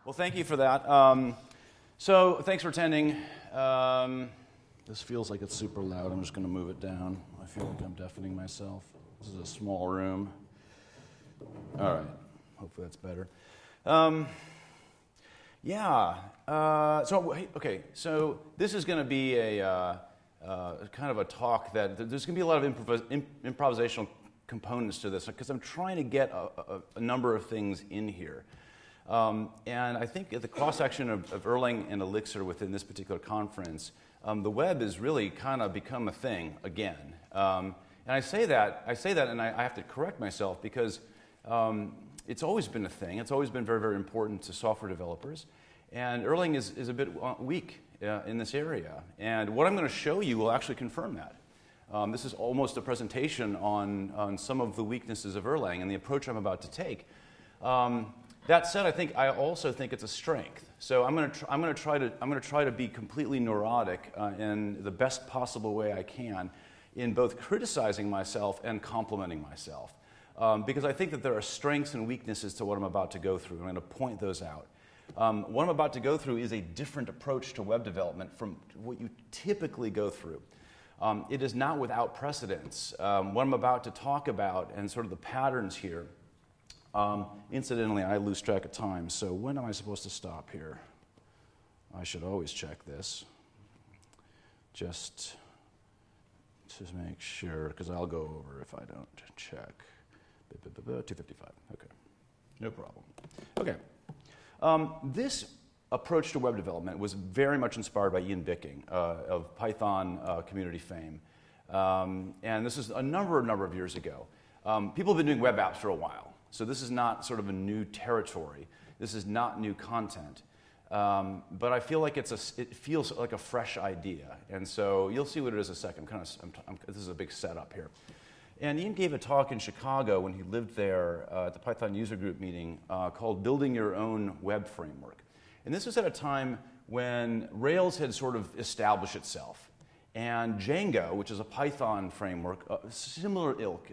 Well, thank you for that. So thanks for attending. This feels like it's super loud. I'm just going to move it down. I feel like I'm deafening myself. This is a small room. All right. Hopefully that's better. So this is going to be a kind of a talk that there's going to be a lot of improvisational components to this because I'm trying to get a number of things in here. And I think at the cross-section of Erlang and Elixir within this particular conference, the web has really kind of become a thing again. And I say that, and I have to correct myself because it's always been a thing. It's always been very, very important to software developers. And Erlang is a bit weak in this area. And what I'm going to show you will actually confirm that. This is almost a presentation on some of the weaknesses of Erlang and the approach I'm about to take. That said, I also think it's a strength. So I'm going to try to be completely neurotic in the best possible way I can in both criticizing myself and complimenting myself. Because I think that there are strengths and weaknesses to what I'm about to go through. I'm going to point those out. What I'm about to go through is a different approach to web development from what you typically go through. It is not without precedence. What I'm about to talk about and sort of the patterns here. Incidentally, I lose track of time, so when am I supposed to stop here? I should always check this, just to make sure, because I'll go over if I don't check. 2:55, okay, no problem. Okay, this approach to web development was very much inspired by Ian Bicking of Python community fame, and this is a number of years ago. People have been doing web apps for a while. So this is not sort of a new territory. This is not new content. But I feel like it feels like a fresh idea. And so you'll see what it is in a second. This is a big setup here. And Ian gave a talk in Chicago when he lived there at the Python user group meeting called Building Your Own Web Framework. And this was at a time when Rails had sort of established itself. And Django, which is a Python framework, similar ilk,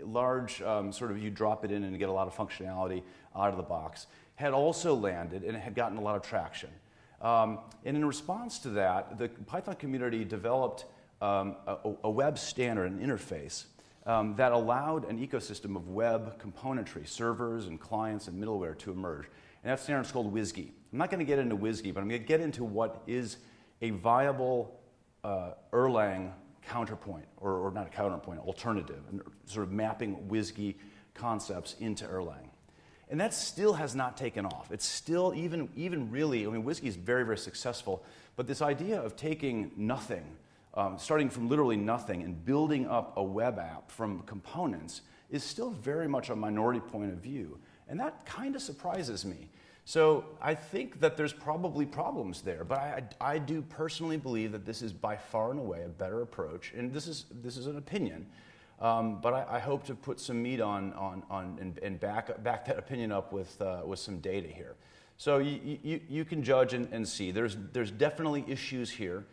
large, sort of you drop it in and get a lot of functionality out of the box, had also landed and it had gotten a lot of traction. And in response to that, the Python community developed a web standard, an interface, that allowed an ecosystem of web componentry, servers and clients and middleware to emerge. And that standard is called WSGI. I'm not going to get into WSGI, but I'm going to get into what is a viable Erlang counterpoint, or not a counterpoint, alternative, and sort of mapping WSGI concepts into Erlang. And that still has not taken off. It's still, even really, I mean, WSGI is very, very successful, but this idea of taking nothing, starting from literally nothing and building up a web app from components is still very much a minority point of view. And that kind of surprises me. So I think that there's probably problems there, but I do personally believe that this is by far and away a better approach, and this is an opinion, but I hope to put some meat on and back that opinion up with some data here. So you can judge and see. There's definitely issues here.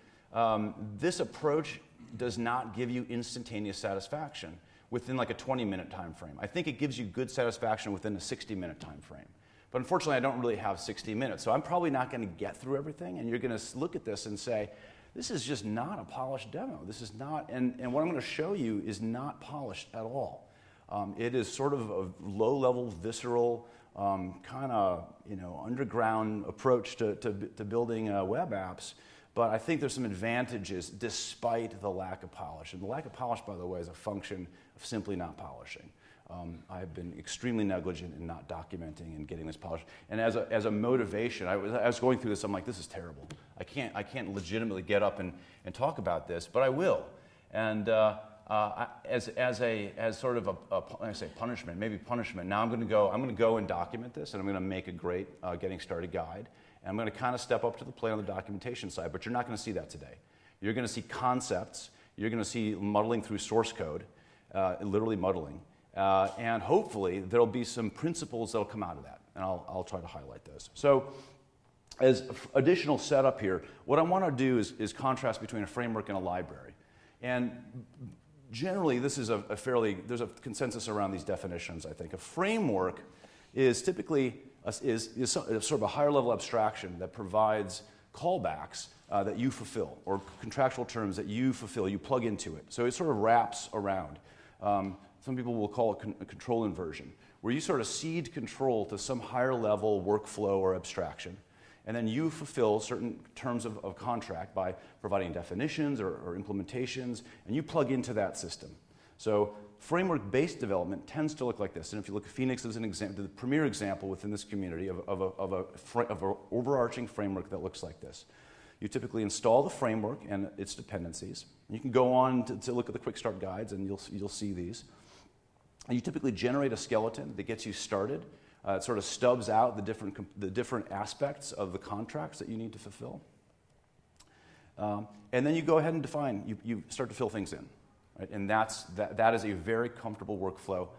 This approach does not give you instantaneous satisfaction within like a 20-minute time frame. I think it gives you good satisfaction within a 60-minute time frame. But unfortunately, I don't really have 60 minutes, so I'm probably not going to get through everything, and you're going to look at this and say, this is just not a polished demo. This is not, and what I'm going to show you is not polished at all. It is sort of a low-level, visceral, kind of underground approach to building web apps, but I think there's some advantages despite the lack of polish. And the lack of polish, by the way, is a function of simply not polishing. I've been extremely negligent in not documenting and getting this polished. And as a motivation, I was going through this. I'm like, this is terrible. I can't legitimately get up and talk about this, but I will. And as sort of I say punishment, maybe punishment. Now I'm going to go and document this, and I'm going to make a great getting started guide. And I'm going to kind of step up to the plate on the documentation side, but you're not going to see that today. You're going to see concepts. You're going to see muddling through source code, literally muddling. And hopefully there'll be some principles that'll come out of that, and I'll try to highlight those. So as additional setup here, what I want to do is contrast between a framework and a library. And generally this is there's a consensus around these definitions, I think. A framework is typically sort of a higher level abstraction that provides callbacks that you fulfill, or contractual terms that you fulfill, you plug into it. So it sort of wraps around. Some people will call it a control inversion, where you sort of cede control to some higher level workflow or abstraction, and then you fulfill certain terms of contract by providing definitions or implementations, and you plug into that system. So framework-based development tends to look like this. And if you look at Phoenix as an example, the premier example within this community of an overarching framework that looks like this. You typically install the framework and its dependencies. You can go on to look at the quick start guides, and you'll see these. And you typically generate a skeleton that gets you started. It sort of stubs out the different aspects of the contracts that you need to fulfill. And then you go ahead and define, you start to fill things in. Right? And that is a very comfortable workflow.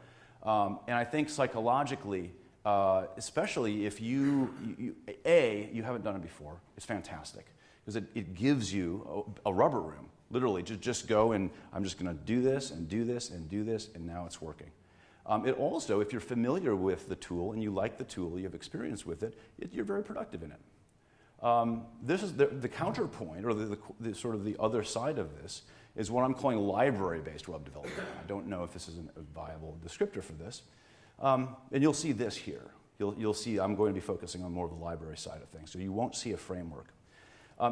And I think psychologically, especially if you haven't done it before, it's fantastic. Because it gives you a rubber room, literally. Just go and I'm just going to do this and do this and do this, and now it's working. It also, if you're familiar with the tool and you like the tool, you have experience with it, you're very productive in it. This is the counterpoint, or the sort of the other side of this, is what I'm calling library-based web development. I don't know if this is a viable descriptor for this. And you'll see this here. You'll see I'm going to be focusing on more of the library side of things, so you won't see a framework.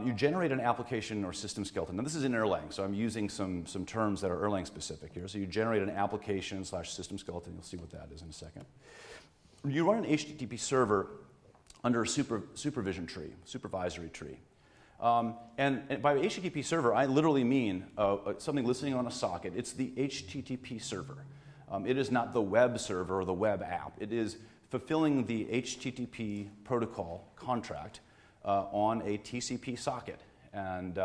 You generate an application or system skeleton. Now this is in Erlang, so I'm using some terms that are Erlang specific here. So you generate an application/system skeleton. You'll see what that is in a second. You run an HTTP server under a supervision tree, supervisory tree. And by HTTP server, I literally mean something listening on a socket. It's the HTTP server. It is not the web server or the web app. It is fulfilling the HTTP protocol contract on a TCP socket. And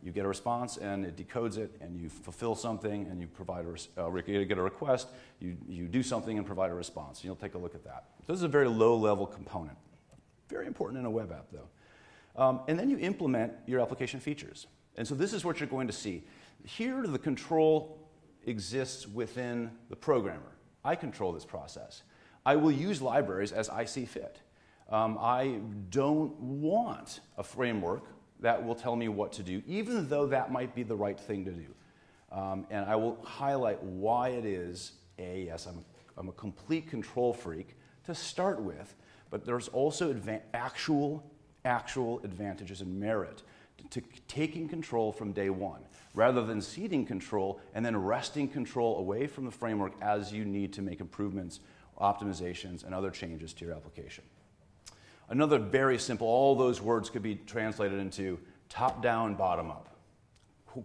you get a response, and it decodes it, and you fulfill something, and you provide you get a request, you do something and provide a response. And you'll take a look at that. This is a very low-level component. Very important in a web app, though. And then you implement your application features. And so this is what you're going to see. Here, the control exists within the programmer. I control this process. I will use libraries as I see fit. I don't want a framework that will tell me what to do, even though that might be the right thing to do. And I will highlight why it is, yes, I'm a complete control freak to start with, but there's also actual advantages and merit to taking control from day one, rather than ceding control and then wresting control away from the framework as you need to make improvements, optimizations, and other changes to your application. Another very simple, all those words could be translated into top-down, bottom-up,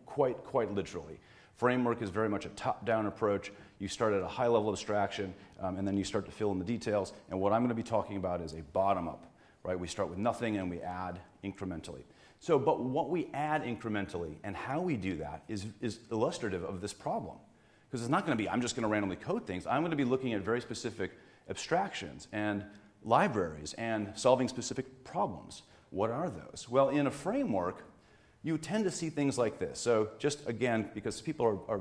quite literally. Framework is very much a top-down approach. You start at a high level of abstraction, and then you start to fill in the details. And what I'm going to be talking about is a bottom-up, right? We start with nothing and we add incrementally. So, but what we add incrementally and how we do that is illustrative of this problem. Because it's not going to be, I'm just going to randomly code things. I'm going to be looking at very specific abstractions and libraries and solving specific problems. What are those? Well, in a framework, you tend to see things like this. So just again, because people are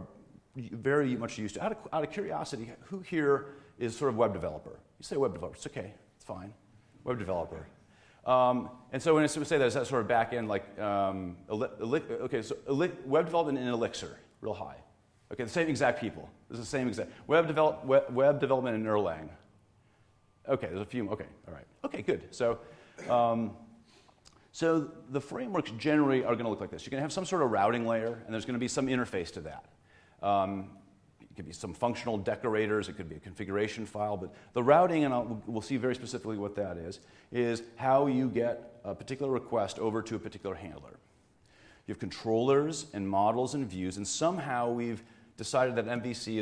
very much used to, out of curiosity, who here is sort of web developer? You say web developer, it's okay, it's fine. Web developer. And so when I say that, is that sort of back end, like, okay, so web development in Elixir, real high. Okay, the same exact people. This is the same exact. Web development in Erlang. Okay, there's a few, okay, all right. Okay, good. So, so the frameworks generally are going to look like this. You're going to have some sort of routing layer, and there's going to be some interface to that. It could be some functional decorators, it could be a configuration file, but the routing, and we'll see very specifically what that is how you get a particular request over to a particular handler. You have controllers and models and views, and somehow we've decided that MVC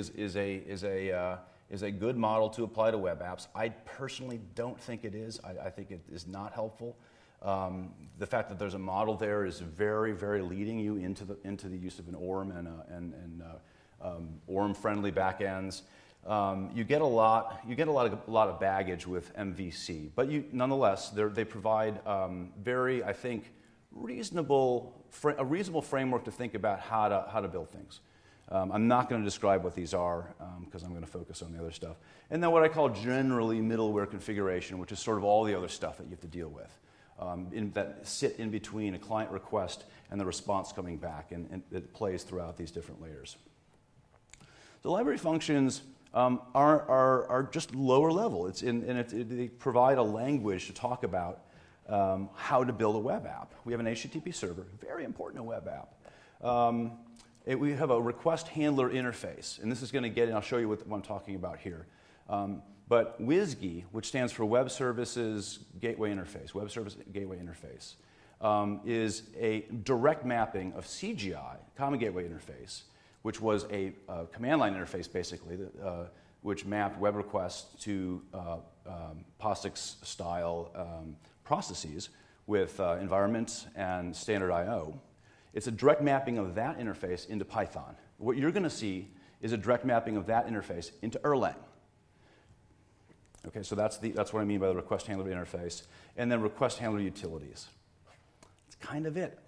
is a good model to apply to web apps. I personally don't think it is. I think it is not helpful. The fact that there's a model there is very, very leading you into the use of an ORM and ORM-friendly backends. You get a lot of baggage with MVC, but nonetheless they provide very, I think, a reasonable framework to think about how to build things. I'm not going to describe what these are because I'm going to focus on the other stuff. And then what I call generally middleware configuration, which is sort of all the other stuff that you have to deal with, that sit in between a client request and the response coming back, and it plays throughout these different layers. The library functions are just lower level. They provide a language to talk about how to build a web app. We have an HTTP server, very important in a web app. We have a request handler interface, and this is going to get in. I'll show you what I'm talking about here. But WSGI, which stands for Web Services Gateway Interface, Web Service Gateway Interface, is a direct mapping of CGI, Common Gateway Interface, which was a command line interface, basically, which mapped web requests to POSIX-style processes with environments and standard I/O. It's a direct mapping of that interface into Python. What you're going to see is a direct mapping of that interface into Erlang. Okay, so that's what I mean by the request handler interface. And then request handler utilities. That's kind of it.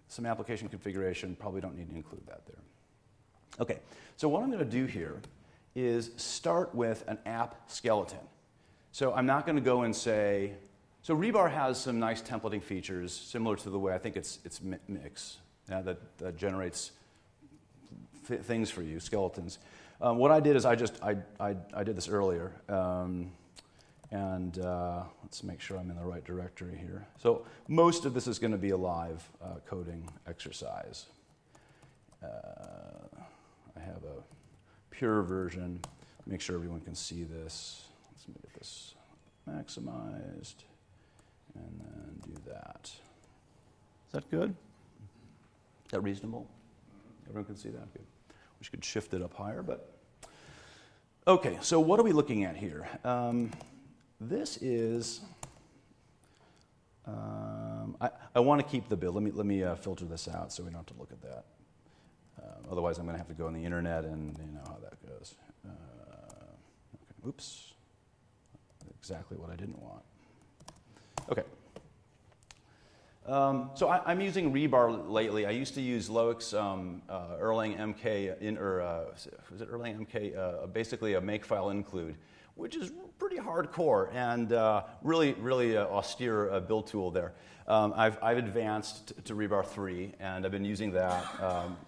Some application configuration, probably don't need to include that there. Okay, so what I'm going to do here is start with an app skeleton. So I'm not going to go and say, so Rebar has some nice templating features similar to the way I think it's Mix that generates things for you, skeletons. What I did is I did this earlier, and let's make sure I'm in the right directory here. So most of this is going to be a live coding exercise. I have a pure version. Make sure everyone can see this. Let's get this maximized, and then do that. Is that good? Is that reasonable? Everyone can see that? Good. Wish we could shift it up higher, but... Okay, so what are we looking at here? This is... I want to keep the build. Let me filter this out so we don't have to look at that. Otherwise, I'm going to have to go on the internet, and you know how that goes. Okay, oops. Exactly what I didn't want. Okay. So I'm using Rebar lately. I used to use Loic's Erlang MK, was it Erlang MK? Basically a makefile include, which is pretty hardcore and really austere build tool there. I've advanced to Rebar 3, and I've been using that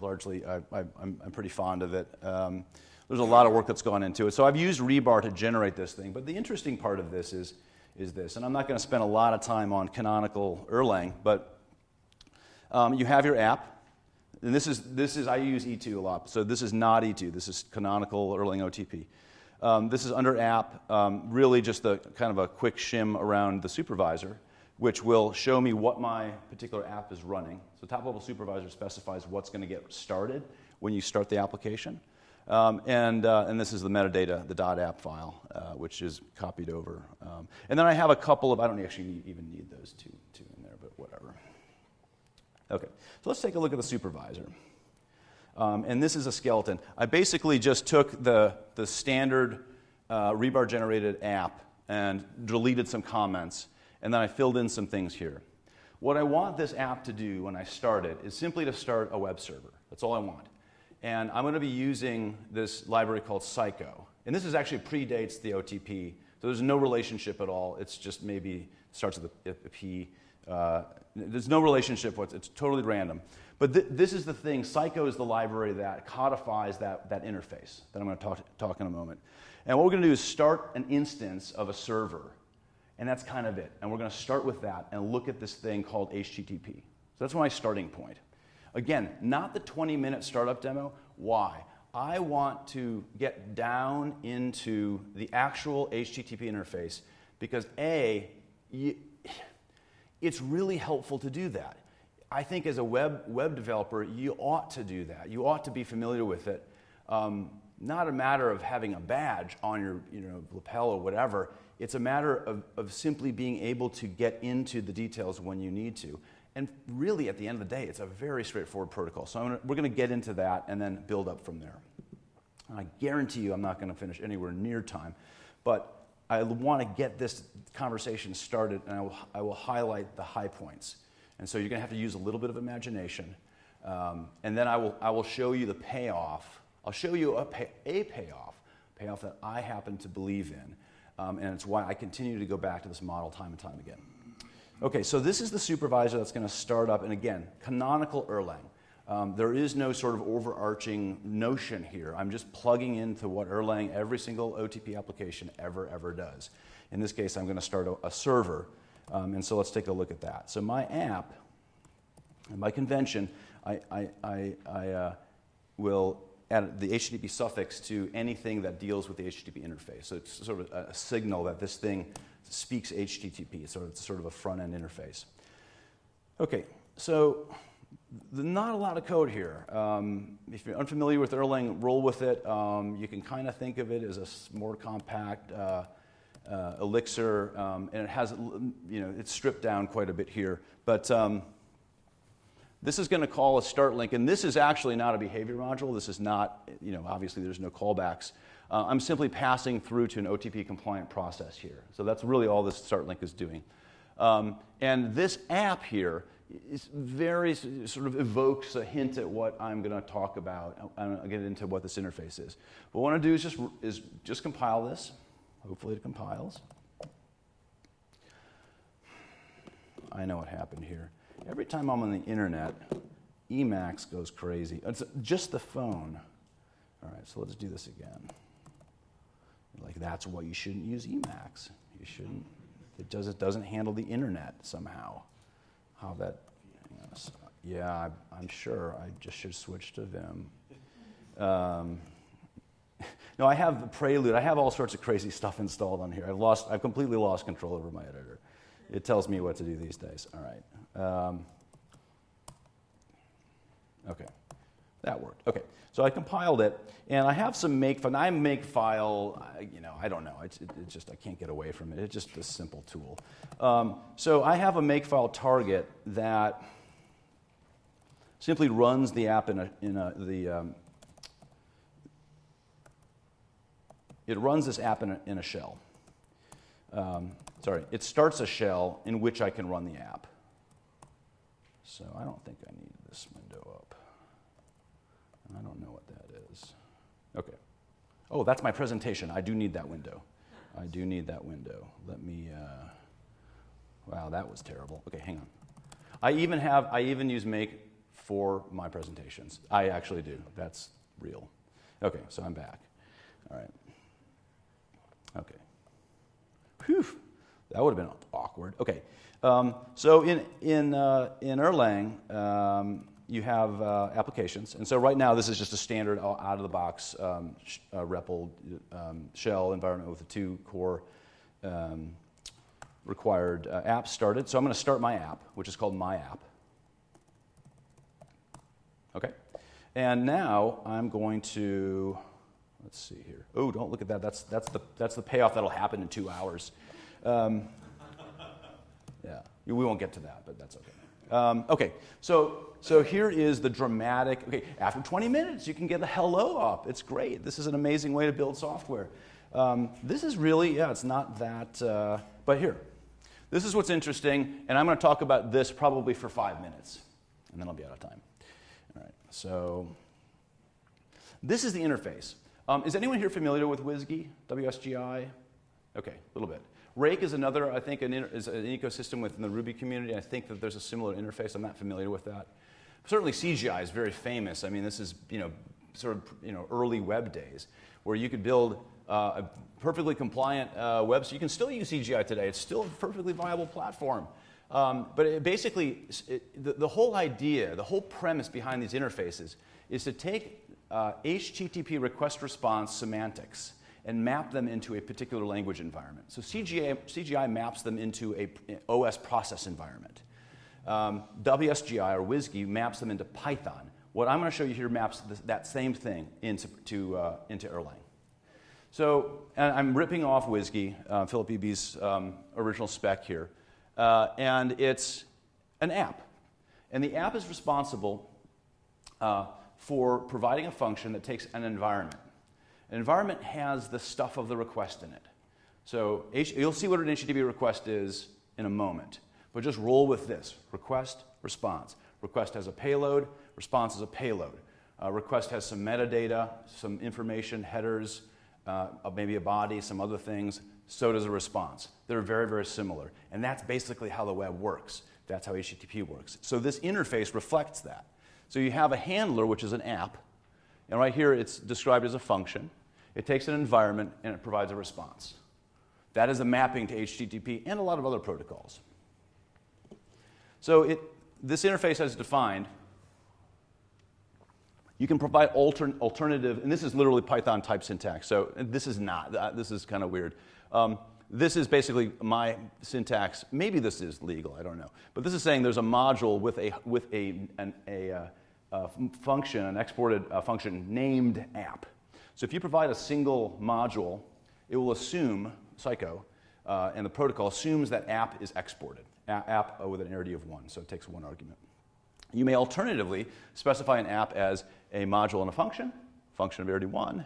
largely. I'm pretty fond of it. There's a lot of work that's gone into it. So I've used Rebar to generate this thing. But the interesting part of this is this, and I'm not going to spend a lot of time on canonical Erlang, but you have your app, and this is I use E2 a lot, so this is not E2. This is canonical Erlang OTP. This is under app, really just a kind of a quick shim around the supervisor, which will show me what my particular app is running. So top-level supervisor specifies what's going to get started when you start the application. And this is the metadata, the .app file, which is copied over. And then I have a couple of, I don't actually even need those two in there, but whatever. Okay, so let's take a look at the supervisor. And this is a skeleton. I basically just took the standard Rebar-generated app and deleted some comments, and then I filled in some things here. What I want this app to do when I start it is simply to start a web server. That's all I want. And I'm going to be using this library called Psycho. And this actually predates the OTP, so there's no relationship at all. It's just maybe starts with a P. There's no relationship. It's totally random. But this is the thing. Psycho is the library that codifies that interface that I'm going to talk in a moment. And what we're going to do is start an instance of a server. And that's kind of it. And we're going to start with that and look at this thing called HTTP. So that's my starting point. Again, not the 20-minute startup demo. Why? I want to get down into the actual HTTP interface because A, it's really helpful to do that. I think as a web developer, you ought to do that. You ought to be familiar with it. Not a matter of having a badge on your lapel or whatever. It's a matter of simply being able to get into the details when you need to. And really, at the end of the day, it's a very straightforward protocol. So we're going to get into that and then build up from there. And I guarantee you I'm not going to finish anywhere near time. But I want to get this conversation started, and I will highlight the high points. And so you're going to have to use a little bit of imagination. And then I will show you the payoff. I'll show you a payoff that I happen to believe in. And it's why I continue to go back to this model time and time again. Okay, so this is the supervisor that's going to start up, and again, canonical Erlang. There is no sort of overarching notion here. I'm just plugging into what Erlang, every single OTP application ever does. In this case, I'm going to start a server, and so let's take a look at that. So my app, and by convention, I will add the HTTP suffix to anything that deals with the HTTP interface. So it's sort of a signal that this thing speaks HTTP. It's sort of a front-end interface. Okay, so not a lot of code here. If you're unfamiliar with Erlang, roll with it. You can kind of think of it as a more compact Elixir, and it has, it's stripped down quite a bit here. But this is going to call a start link, and this is actually not a behavior module. This is not, obviously there's no callbacks. I'm simply passing through to an OTP compliant process here. So that's really all this start link is doing. And this app here is very sort of evokes a hint at what I'm going to talk about. I'll get into what this interface is. What I want to do is just compile this. Hopefully it compiles. I know what happened here. Every time I'm on the internet, Emacs goes crazy. It's just the phone. All right, so let's do this again. Like, that's why you shouldn't use Emacs. You shouldn't. It doesn't handle the internet somehow. How that? Yeah, I'm sure. I just should switch to Vim. No, I have the Prelude. I have all sorts of crazy stuff installed on here. I've completely lost control over my editor. It tells me what to do these days. All right. Okay, that worked. Okay, so I compiled it, and I have some makefile. I makefile, I don't know. It's just I can't get away from it. It's just a simple tool. So I have a makefile target that simply runs the app it runs this app in a shell. It starts a shell in which I can run the app. So I don't think I need this window up. I don't know what that is. Okay. Oh, that's my presentation. I do need that window. Let me, wow, that was terrible. Okay, hang on. I even use make for my presentations. I actually do. That's real. Okay, so I'm back. All right. Okay. Whew. That would have been awkward. Okay. So in Erlang, you have applications. And so right now, this is just a standard out-of-the-box REPL shell environment with the 2 core required apps started. So I'm going to start my app, which is called My App. Okay. And now I'm going to, let's see here. Oh, don't look at that. That's the payoff that'll happen in 2 hours. Yeah, we won't get to that, but that's okay. Okay, so here is the dramatic. Okay, after 20 minutes, you can get the hello up. It's great. This is an amazing way to build software. This is really, it's not that. But here, this is what's interesting, and I'm going to talk about this probably for 5 minutes, and then I'll be out of time. All right. So this is the interface. Is anyone here familiar with WSGI? WSGI? Okay, a little bit. Rake is another, I think, is an ecosystem within the Ruby community. I think that there's a similar interface. I'm not familiar with that. Certainly CGI is very famous. I mean, this is, early web days where you could build a perfectly compliant web. So you can still use CGI today. It's still a perfectly viable platform. But the whole idea, the whole premise behind these interfaces is to take HTTP request response semantics and map them into a particular language environment. So CGI maps them into an OS process environment. WSGI, or WSGI, maps them into Python. What I'm going to show you here maps that same thing into Erlang. So I'm ripping off WSGI, Philip Beebe's original spec here. And it's an app. And the app is responsible for providing a function that takes an environment. An environment has the stuff of the request in it. So you'll see what an HTTP request is in a moment. But just roll with this. Request, response. Request has a payload, response is a payload. Request has some metadata, some information, headers, maybe a body, some other things. So does a response. They're very, very similar. And that's basically how the web works. That's how HTTP works. So this interface reflects that. So you have a handler, which is an app. And right here, it's described as a function. It takes an environment, and it provides a response. That is a mapping to HTTP and a lot of other protocols. So this interface has defined, you can provide alternative, and this is literally Python type syntax. So this is not, this is kind of weird. This is basically my syntax. Maybe this is legal, I don't know. But this is saying there's a module with a function, an exported function named app. So if you provide a single module, it will assume, Psycho, and the protocol assumes that app is exported. App with an arity of 1, so it takes one argument. You may alternatively specify an app as a module and a function of arity 1,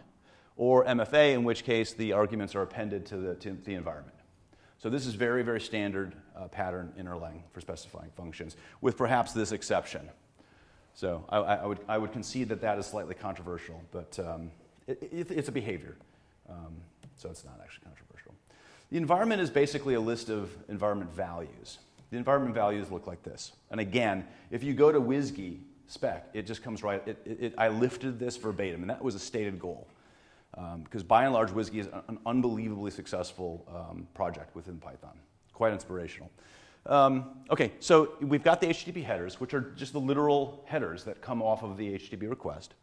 or MFA, in which case the arguments are appended to the environment. So this is very, very standard pattern in Erlang for specifying functions, with perhaps this exception. So I would concede that that is slightly controversial, but it's a behavior, so it's not actually controversial. The environment is basically a list of environment values. The environment values look like this. And again, if you go to WSGI spec, it just comes right. I lifted this verbatim, and that was a stated goal. Because by and large, WSGI is an unbelievably successful project within Python. Quite inspirational. Okay, so we've got the HTTP headers, which are just the literal headers that come off of the HTTP request.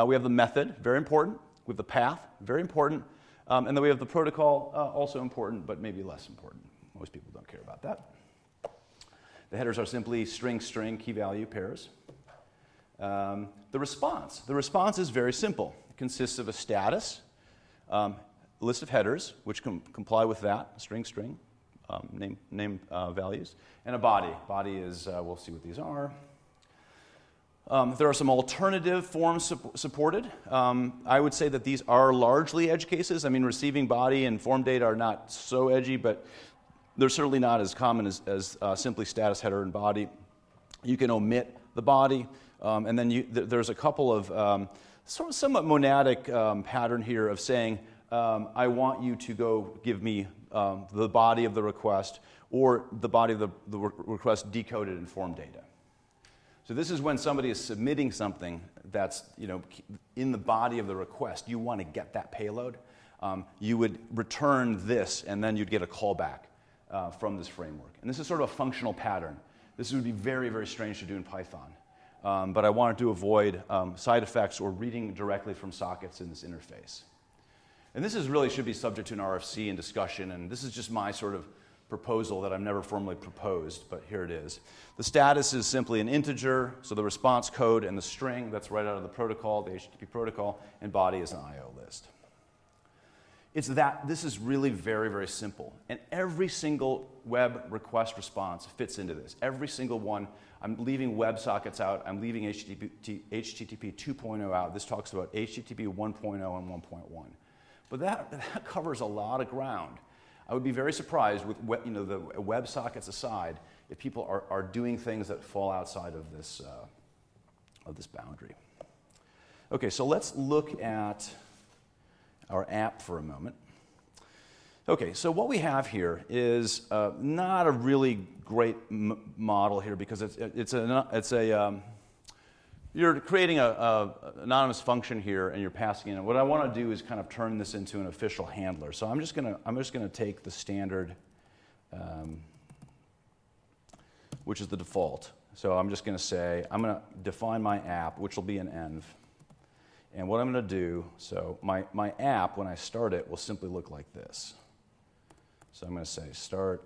We have the method, very important. We have the path, very important. And then we have the protocol, also important, but maybe less important. Most people don't care about that. The headers are simply string-string key value pairs. The response is very simple. It consists of a status, a list of headers, which comply with that, string-string, name values, and a body. Body is, we'll see what these are. There are some alternative forms supported. I would say that these are largely edge cases. I mean, receiving body and form data are not so edgy, but they're certainly not as common as simply status, header, and body. You can omit the body, and then there's a couple of somewhat monadic pattern here of saying, I want you to go give me the body of the request or the body of the request decoded in form data. So this is when somebody is submitting something that's in the body of the request. You want to get that payload. You would return this, and then you'd get a callback from this framework. And this is sort of a functional pattern. This would be very, very strange to do in Python. But I wanted to avoid side effects or reading directly from sockets in this interface. And this really should be subject to an RFC and discussion, and this is just my sort of proposal that I've never formally proposed, but here it is. The status is simply an integer, so the response code and the string, that's right out of the protocol, the HTTP protocol, and body is an IO list. This is really very, very simple. And every single web request response fits into this. Every single one. I'm leaving WebSockets out. I'm leaving HTTP 2.0 out. This talks about HTTP 1.0 and 1.1. But that covers a lot of ground. I would be very surprised with the WebSockets aside if people are doing things that fall outside of this boundary. Okay, so let's look at our app for a moment. Okay, so what we have here is not a really great model here because you're creating an anonymous function here and you're passing in. What I want to do is kind of turn this into an official handler. So I'm just gonna take the standard, which is the default. So I'm just gonna say I'm gonna define my app, which will be an env. And what I'm going to do, so my app, when I start it, will simply look like this. So I'm going to say start.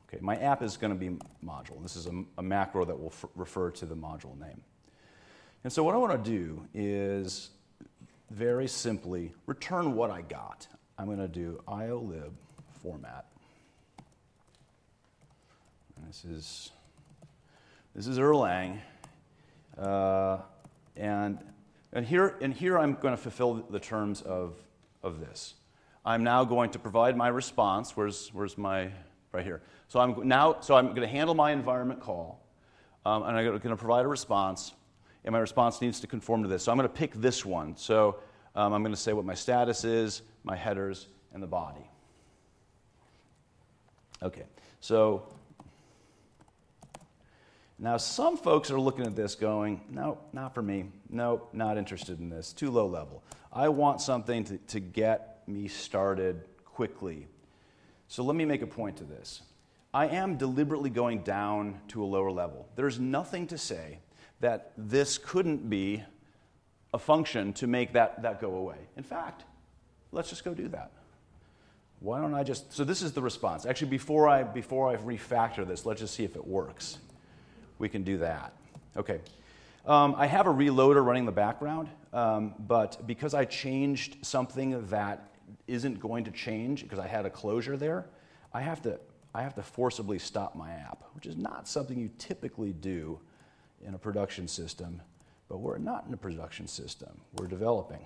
Okay, my app is going to be module. This is a macro that will refer to the module name. And so what I want to do is very simply return what I got. I'm going to do iolib format. And this is Erlang. And here I'm going to fulfill the terms of this. I'm now going to provide my response. Where's my, right here. So I'm going to handle my environment call. and I'm going to provide a response, and my response needs to conform to this. So I'm going to pick this one. So I'm going to say what my status is, my headers, and the body. Okay, so now some folks are looking at this going, no, not for me. No, not interested in this. Too low level. I want something to get me started quickly. So let me make a point to this. I am deliberately going down to a lower level. There's nothing to say that this couldn't be a function to make that go away. In fact, let's just go do that. Why don't I just, so this is the response. Actually, before I refactor this, let's just see if it works. We can do that. Okay. I have a reloader running in the background, but because I changed something that isn't going to change, because I had a closure there, I have to forcibly stop my app, which is not something you typically do in a production system, but we're not in a production system. We're developing.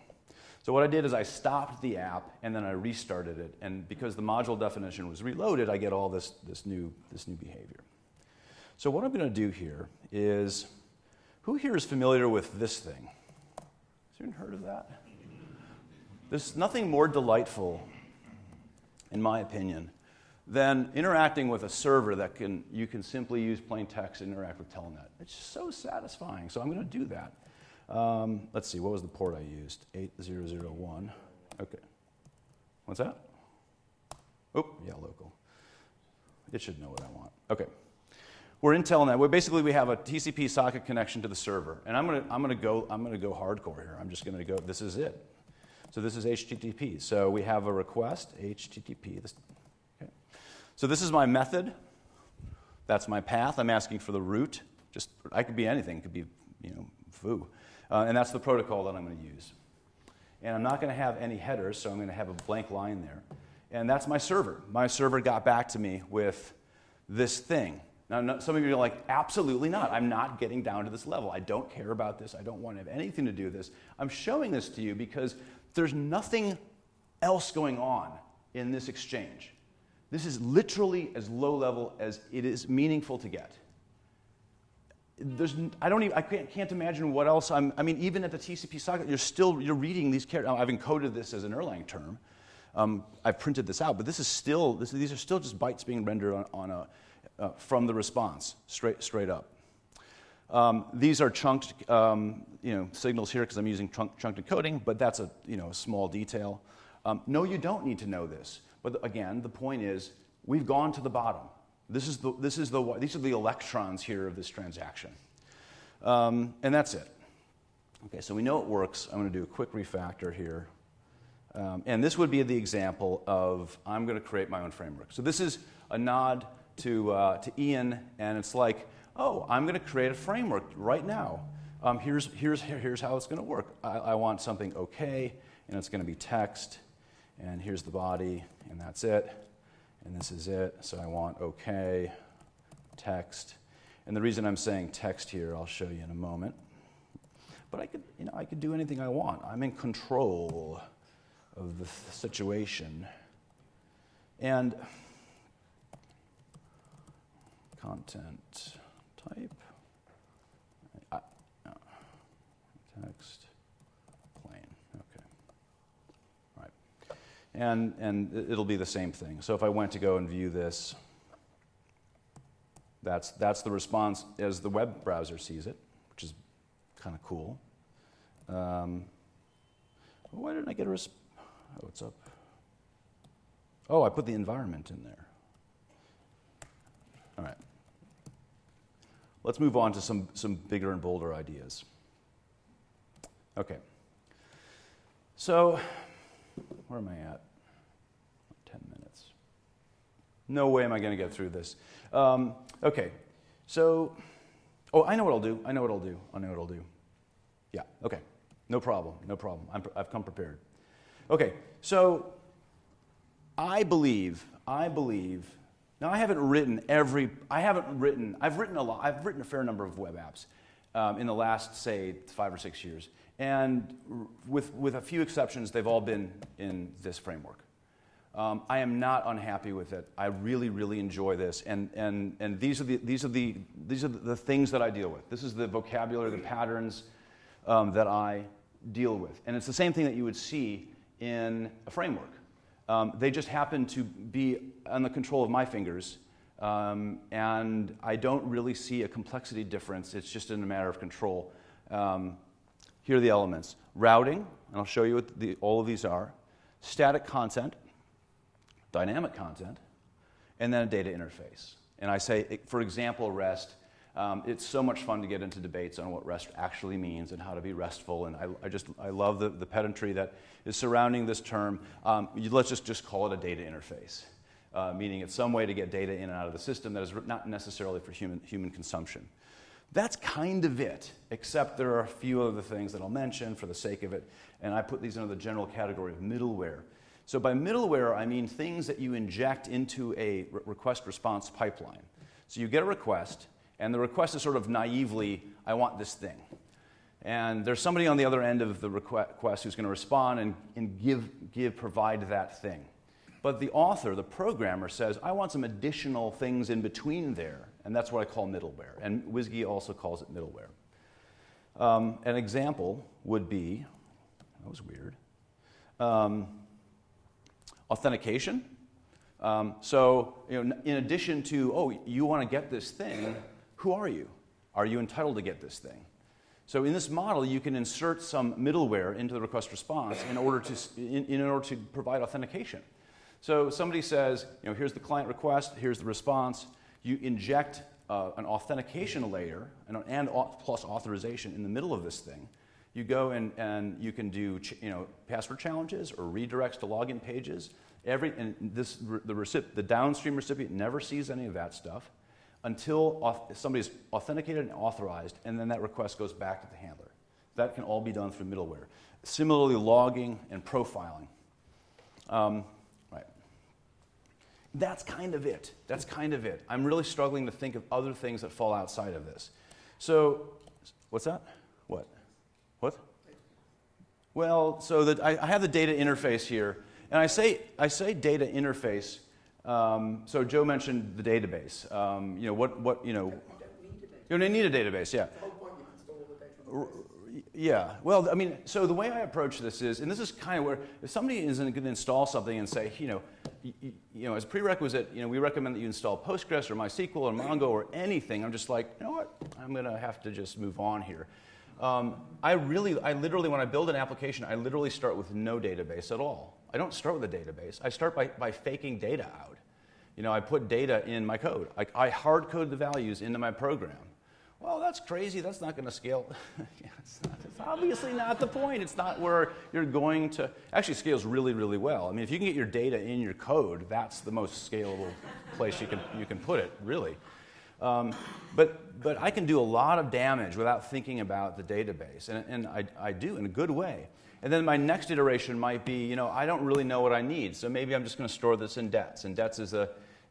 So what I did is I stopped the app and then I restarted it, and because the module definition was reloaded, I get all this new behavior. So what I'm going to do here is, who here is familiar with this thing? Has anyone heard of that? There's nothing more delightful, in my opinion, than interacting with a server that you can simply use plain text and interact with Telnet. It's so satisfying, so I'm going to do that. Let's see, what was the port I used? 8001. Okay. What's that? Oh, yeah, local. It should know what I want. Okay. We're in Telnet. Basically, we have a TCP socket connection to the server, and I'm gonna go hardcore here. I'm just gonna go. This is it. So this is HTTP. So we have a request HTTP. Okay. So this is my method. That's my path. I'm asking for the root. I could be anything. It could be foo, and that's the protocol that I'm going to use. And I'm not going to have any headers, so I'm going to have a blank line there. And that's my server. My server got back to me with this thing. Now, some of you are like, absolutely not. I'm not getting down to this level. I don't care about this. I don't want to have anything to do with this. I'm showing this to you because there's nothing else going on in this exchange. This is literally as low level as it is meaningful to get. I can't imagine what else even at the TCP socket, you're reading these characters. I've encoded this as an Erlang term. I've printed this out, but these are still just bytes being rendered from the response, straight up. These are chunked, signals here because I'm using chunked encoding, but that's a small detail. No, you don't need to know this. But again, the point is, we've gone to the bottom. These are the electrons here of this transaction, and that's it. Okay, so we know it works. I'm going to do a quick refactor here, and this would be the example of I'm going to create my own framework. So this is a nod to Ian, and it's like, oh, I'm going to create a framework right now. Here's how it's going to work. I want something okay, and it's going to be text, and here's the body, and that's it. And this is it, so I want okay, text. And the reason I'm saying text here, I'll show you in a moment. But I could do anything I want. I'm in control of the situation. And content type, text, plain, okay. All right. And it'll be the same thing. So if I went to go and view this, that's the response as the web browser sees it, which is kind of cool. Why didn't I get a response? Oh, it's up. Oh, I put the environment in there. All right. Let's move on to some bigger and bolder ideas. Okay. So, where am I at? 10 minutes. No way am I going to get through this. Okay. So, I know what I'll do. Yeah, okay. No problem. I've come prepared. Okay, so I believe, now I've written a fair number of web apps in the last, say, 5 or 6 years. And with a few exceptions, they've all been in this framework. I am not unhappy with it. I really, really enjoy this, and these are the things that I deal with. This is the vocabulary, the patterns that I deal with, and it's the same thing that you would see in a framework. They just happen to be on the control of my fingers, and I don't really see a complexity difference. It's just in a matter of control. Here are the elements: routing, and I'll show you what all of these are. Static content, dynamic content, and then a data interface. And I say, for example, REST. It's so much fun to get into debates on what REST actually means and how to be RESTful, and I love the pedantry that is surrounding this term. Let's just call it a data interface, meaning it's some way to get data in and out of the system that is not necessarily for human consumption. That's kind of it, except there are a few other things that I'll mention for the sake of it, and I put these under the general category of middleware. So by middleware, I mean things that you inject into a request-response pipeline. So you get a request, and the request is sort of naively, I want this thing. And there's somebody on the other end of the request who's going to respond and provide that thing. But the author, the programmer, says, I want some additional things in between there, and that's what I call middleware. And WSGI also calls it middleware. An example would be, that was weird, authentication. So, in addition to, oh, you want to get this thing, who are you? Are you entitled to get this thing? So in this model, you can insert some middleware into the request response in order to provide authentication. So somebody says, here's the client request, here's the response. You inject an authentication layer and plus authorization in the middle of this thing. You go and you can do password challenges or redirects to login pages. The downstream recipient never sees any of that stuff until somebody's authenticated and authorized, and then that request goes back to the handler. That can all be done through middleware. Similarly, logging and profiling. Right. That's kind of it. That's kind of it. I'm really struggling to think of other things that fall outside of this. So, what's that? What? Well, so I have the data interface here, and I say data interface. So Joe mentioned the database. You don't need a database. Yeah. Yeah. Well, I mean, so the way I approach this is, and this is kind of where if somebody is going to install something and say, as a prerequisite, we recommend that you install Postgres or MySQL or Mongo or anything. I'm just like, you know what? I'm going to have to just move on here. I literally, when I build an application, I literally start with no database at all. I don't start with a database. I start by faking data out. I put data in my code. I hard code the values into my program. Well, that's crazy. That's not going to scale. It's obviously not the point. It's not where you're going to. Actually, scales really, really well. I mean, if you can get your data in your code, that's the most scalable place you can put it, really. But I can do a lot of damage without thinking about the database, and I do in a good way. And then my next iteration might be, I don't really know what I need, so maybe I'm just going to store this in DETS. And DETS is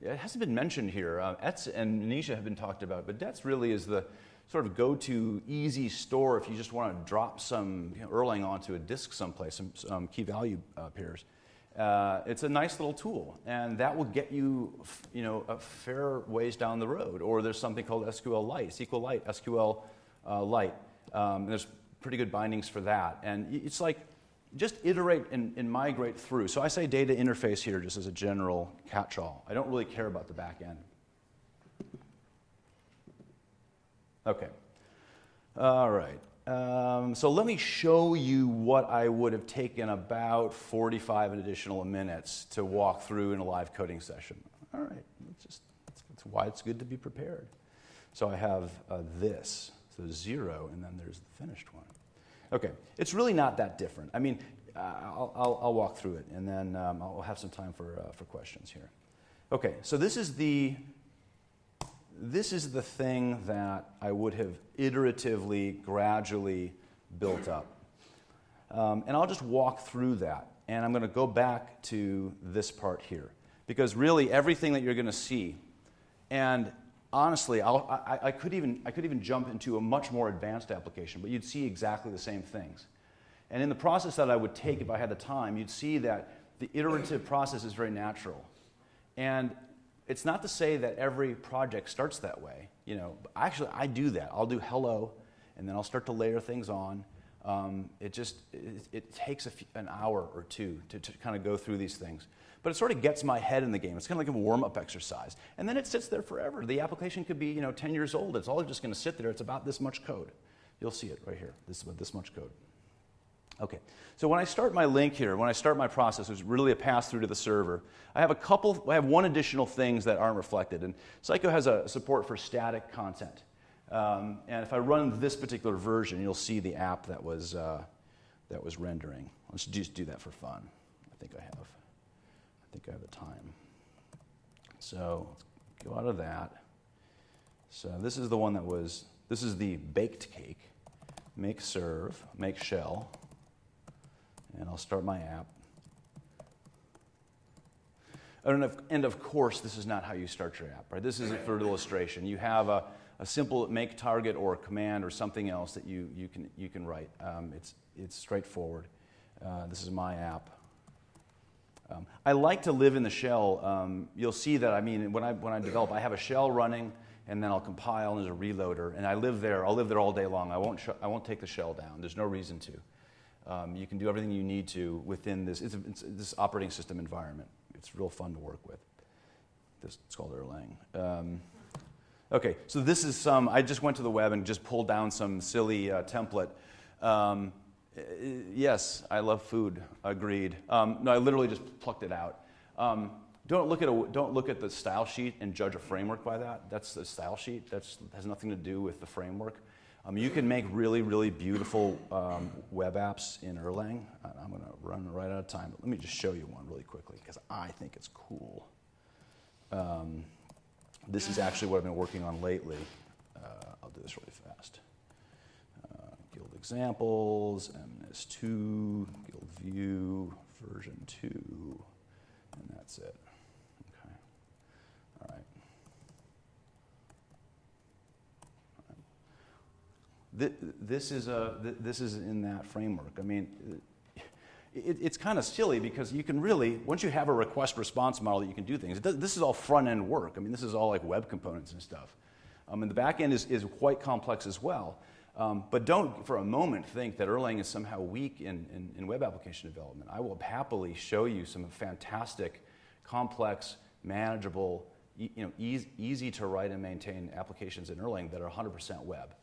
it hasn't been mentioned here. ETS and Nisha have been talked about, but DETS really is the sort of go-to easy store if you just want to drop some Erlang onto a disk someplace, some key value pairs. It's a nice little tool, and that will get you, a fair ways down the road. Or there's something called SQLite, SQL Lite. There's pretty good bindings for that, and it's like just iterate and migrate through. So I say data interface here just as a general catch-all. I don't really care about the back end. Okay. All right. So let me show you what I would have taken about 45 additional minutes to walk through in a live coding session. All right. That's why it's good to be prepared. So I have this. So 0, and then there's the finished one. Okay. It's really not that different. I mean, I'll walk through it, and then I'll have some time for questions here. Okay. So this is the thing that I would have iteratively, gradually built up. And I'll just walk through that. And I'm going to go back to this part here. Because really, everything that you're going to see, and honestly, I could even jump into a much more advanced application, but you'd see exactly the same things. And in the process that I would take if I had the time, you'd see that the iterative process is very natural. And it's not to say that every project starts that way. Actually, I do that. I'll do hello, and then I'll start to layer things on. It takes an hour or two to kind of go through these things. But it sort of gets my head in the game. It's kind of like a warm-up exercise. And then it sits there forever. The application could be 10 years old. It's all just going to sit there. It's about this much code. You'll see it right here. This is about this much code. Okay, so when I start my link here, when I start my process, it's really a pass-through to the server. I have one additional things that aren't reflected. And Psycho has a support for static content. And if I run this particular version, you'll see the app that was rendering. Let's just do that for fun. I think I have the time. So let's go out of that. So this is the one this is the baked cake. Make serve, make shell, and I'll start my app. And of course, this is not how you start your app, right? This is for illustration. You have a simple make target or a command or something else that you can write. It's straightforward. This is my app. I like to live in the shell. You'll see that. When I develop, I have a shell running, and then I'll compile, and there's a reloader, and I live there. I'll live there all day long. I won't take the shell down. There's no reason to. You can do everything you need to within this operating system environment. It's real fun to work with. It's called Erlang. Okay, so this is I just went to the web and just pulled down some silly template. Yes, I love food. Agreed. No, I literally just plucked it out. Don't look at the style sheet and judge a framework by that. That's the style sheet. That has nothing to do with the framework. You can make really, really beautiful web apps in Erlang. I'm going to run right out of time. But let me just show you one really quickly because I think it's cool. This is actually what I've been working on lately. I'll do this really fast. Guild examples, MNIS2, Guild view, version 2, and that's it. Okay. All right. This is in that framework. It's kind of silly because you can really, once you have a request-response model, you can do things. This is all front-end work. This is all like web components and stuff. And the back end is quite complex as well. But don't for a moment think that Erlang is somehow weak in web application development. I will happily show you some fantastic, complex, manageable, easy to write and maintain applications in Erlang that are 100% web.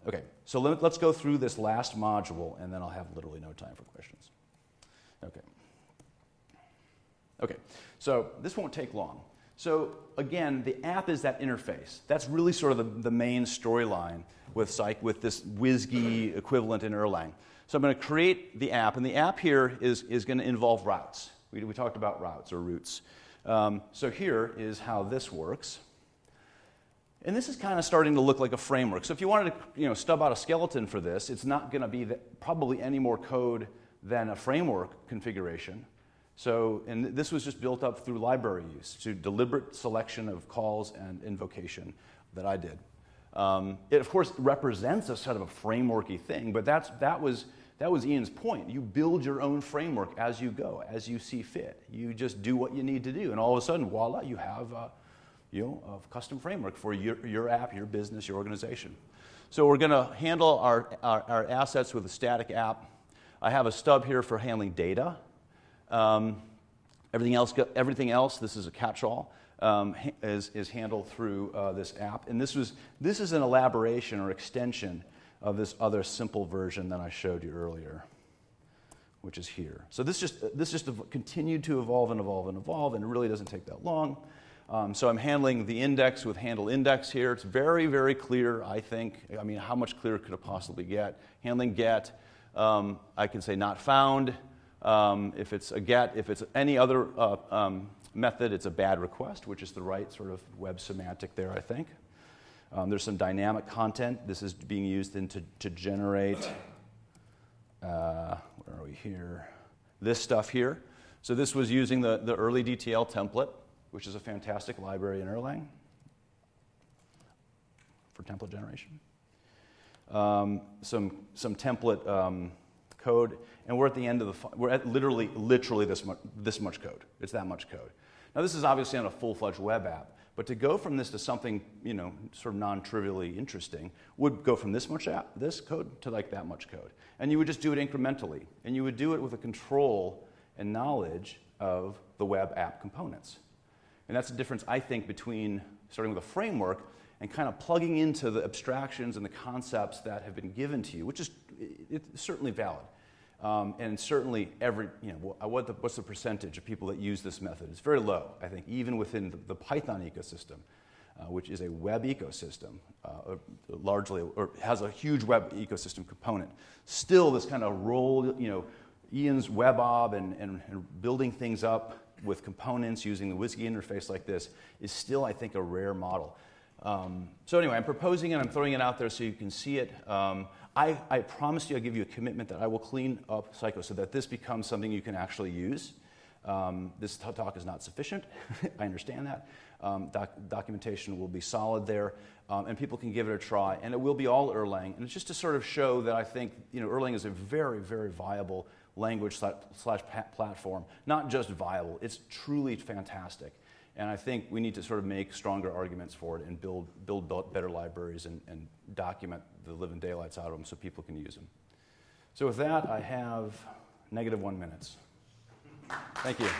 Okay, so let's go through this last module, and then I'll have literally no time for questions. Okay, so this won't take long. So again, the app is that interface. That's really sort of the main storyline with this WSGI equivalent in Erlang. So I'm going to create the app, and the app here is going to involve routes. We talked about routes or routes. So here is how this works. And this is kind of starting to look like a framework. So if you wanted to stub out a skeleton for this, it's not going to be probably any more code than a framework configuration. So, and this was just built up through library use, to deliberate selection of calls and invocation that I did. It, of course, represents a sort of a frameworky thing, but that was Ian's point. You build your own framework as you go, as you see fit. You just do what you need to do, and all of a sudden, voila, you have a custom framework for your app, your business, your organization. So we're going to handle our assets with a static app. I have a stub here for handling data. Everything else, this is a catch-all, is handled through this app. And this is an elaboration or extension of this other simple version that I showed you earlier, which is here. So this just continued to evolve and evolve and evolve, and it really doesn't take that long. So I'm handling the index with handle index here. It's very, very clear, I think. How much clearer could it possibly get? Handling get, I can say not found. If it's a get, if it's any other method, it's a bad request, which is the right sort of web semantic there, I think. There's some dynamic content. This is being used to generate, where are we here? This stuff here. So this was using the early DTL template, which is a fantastic library in Erlang for template generation. Some template code, and we're at the end of we're at literally this much code. It's that much code. Now this is obviously not a full-fledged web app, but to go from this to something, sort of non-trivially interesting would go from this code to like that much code. And you would just do it incrementally. And you would do it with a control and knowledge of the web app components. And that's the difference, I think, between starting with a framework and kind of plugging into the abstractions and the concepts that have been given to you, which is it's certainly valid. And certainly what's the percentage of people that use this method? It's very low, I think, even within the Python ecosystem, which is a web ecosystem, largely, or has a huge web ecosystem component. Still, this kind of role, Ian's WebOb and building things up with components using the WSGI interface like this is still, I think, a rare model. So anyway, I'm proposing it, I'm throwing it out there so you can see it. I promise you, I'll give you a commitment that I will clean up Psycho so that this becomes something you can actually use. This talk is not sufficient, I understand that. Documentation will be solid there, and people can give it a try, and it will be all Erlang. And it's just to sort of show that I think Erlang is a very, very viable language slash platform. Not just viable, it's truly fantastic. And I think we need to sort of make stronger arguments for it and build better libraries and document the living daylights out of them so people can use them. So with that, I have -1 minute. Thank you.